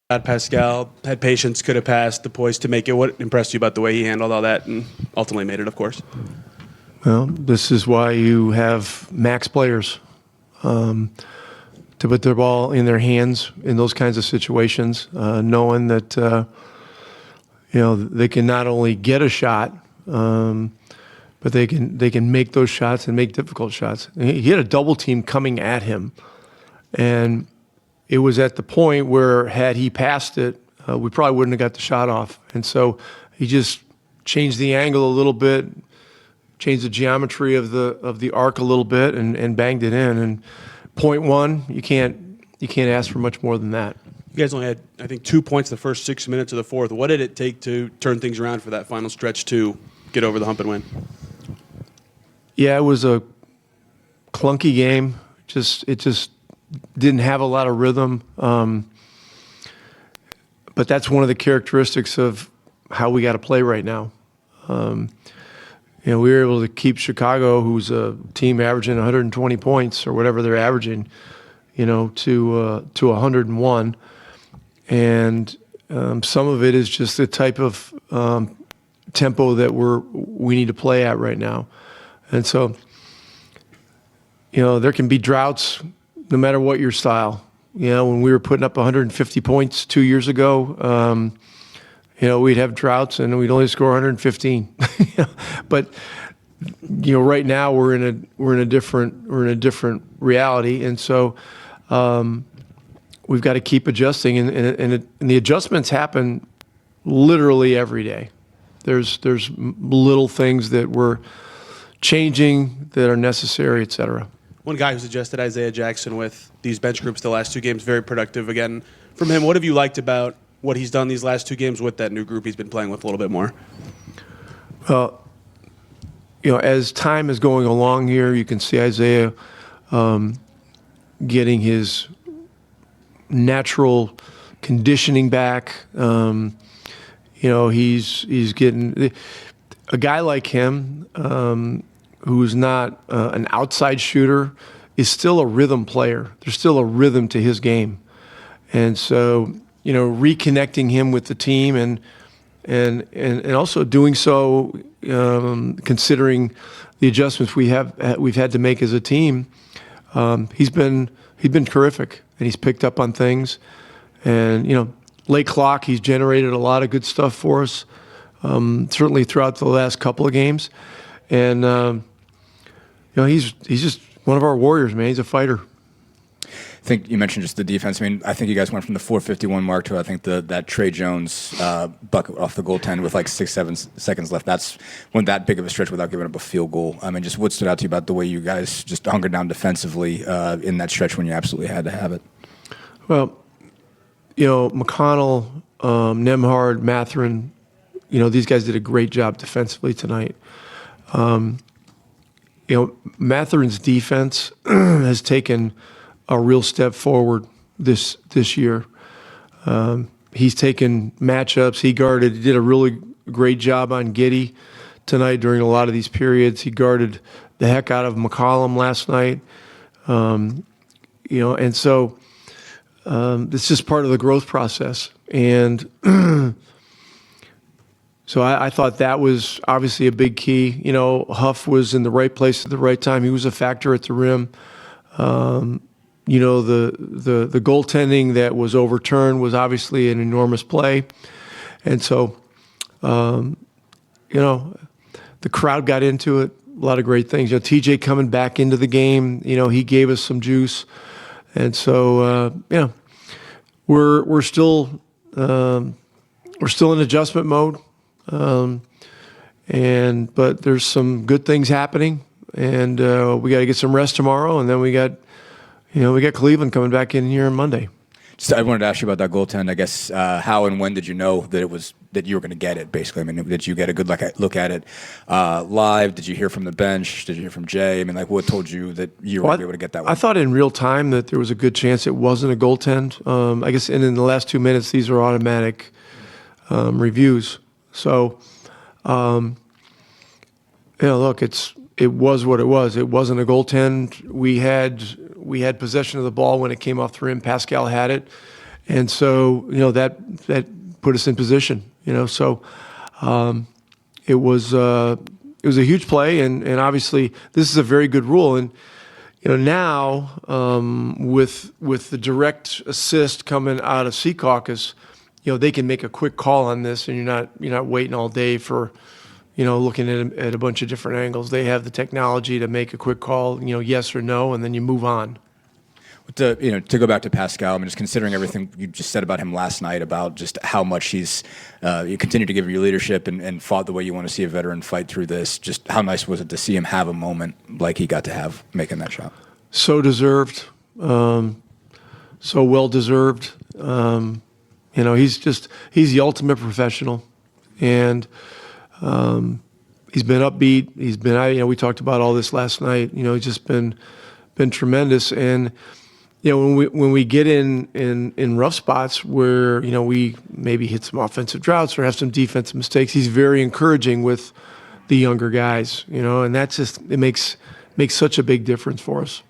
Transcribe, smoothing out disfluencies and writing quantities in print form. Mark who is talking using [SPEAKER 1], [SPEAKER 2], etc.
[SPEAKER 1] Pascal had patience, could have passed, the poise to make it. What impressed you about the way he handled all that and ultimately made it, of course?
[SPEAKER 2] Well, this is why you have max players to put their ball in their hands in those kinds of situations, knowing that they can not only get a shot, but they can make those shots and make difficult shots. He had a double team coming at him, and it was at the point where had he passed it, we probably wouldn't have got the shot off. And so he just changed the angle a little bit, changed the geometry of the arc a little bit, and banged it in. And point one, you can't ask for much more than that.
[SPEAKER 1] You guys only had, I think, 2 points the first 6 minutes of the fourth. What did it take to turn things around for that final stretch to get over the hump and win?
[SPEAKER 2] Yeah, it was a clunky game. It just didn't have a lot of rhythm. But that's one of the characteristics of how we got to play right now. We were able to keep Chicago, who's a team averaging 120 points or whatever they're averaging, to 101. And some of it is just the type of tempo that we need to play at right now. And so, there can be droughts no matter what your style. When we were putting up 150 points 2 years ago, we'd have droughts and we'd only score 115. But right now we're in a different reality, and so we've got to keep adjusting, and the adjustments happen literally every day. There's little things that we're changing that are necessary, et cetera.
[SPEAKER 1] One guy who suggested Isaiah Jackson with these bench groups the last two games, very productive again. From him, what have you liked about what he's done these last two games with that new group he's been playing with a little bit more?
[SPEAKER 2] Well, as time is going along here, you can see Isaiah getting his natural conditioning back. He's getting a guy like him, who's not an outside shooter, is still a rhythm player. There's still a rhythm to his game. And so, reconnecting him with the team and also doing so, considering the adjustments we've had to make as a team, he's been terrific, and he's picked up on things. And, late clock, he's generated a lot of good stuff for us, certainly throughout the last couple of games. And, he's just one of our warriors, man. He's a fighter.
[SPEAKER 3] I think you mentioned just the defense. I think you guys went from the 451 mark to, I think, that Trey Jones bucket off the goaltend with like 6-7 seconds left. That's when that big of a stretch without giving up a field goal. Just what stood out to you about the way you guys just hunkered down defensively in that stretch when you absolutely had to have it?
[SPEAKER 2] Well, McConnell, Nemhard, Mathurin, these guys did a great job defensively tonight. Mathurin's defense has taken a real step forward this year. He's taken matchups. He did a really great job on Giddey tonight during a lot of these periods. He guarded the heck out of McCollum last night. And so it's just part of the growth process. And so I thought that was obviously a big key. Huff was in the right place at the right time. He was a factor at the rim. The goaltending that was overturned was obviously an enormous play. And so, the crowd got into it. A lot of great things. TJ coming back into the game, he gave us some juice. And so, we're still in adjustment mode. But there's some good things happening, and we got to get some rest tomorrow, and then we got Cleveland coming back in here on Monday.
[SPEAKER 3] I wanted to ask you about that goaltend. I guess how and when did you know that you were going to get it? Basically, did you get a good look at it live? Did you hear from the bench? Did you hear from Jay? What told you that you were going to be able to get that one?
[SPEAKER 2] I thought in real time that there was a good chance it wasn't a goaltend. I guess, and in the last 2 minutes, these are automatic reviews. So, look, it was what it was. It wasn't a goaltend. We had possession of the ball when it came off the rim. Pascal had it, And so, that put us in position, so it was a huge play, and obviously this is a very good rule. And now with the direct assist coming out of Sea Caucus, they can make a quick call on this, and you're not waiting all day for looking at a bunch of different angles. They have the technology to make a quick call, yes or no, and then you move on.
[SPEAKER 3] To go back to Pascal, I mean, just considering everything you just said about him last night, about just how much he's you continue to give you leadership and fought the way you want to see a veteran fight through this. Just how nice was it to see him have a moment like he got to have making that shot?
[SPEAKER 2] So deserved, so well deserved. He's the ultimate professional, and he's been upbeat. He's been, we talked about all this last night. He's just been tremendous. And when we get in rough spots where we maybe hit some offensive droughts or have some defensive mistakes, he's very encouraging with the younger guys. And that's just, it makes such a big difference for us.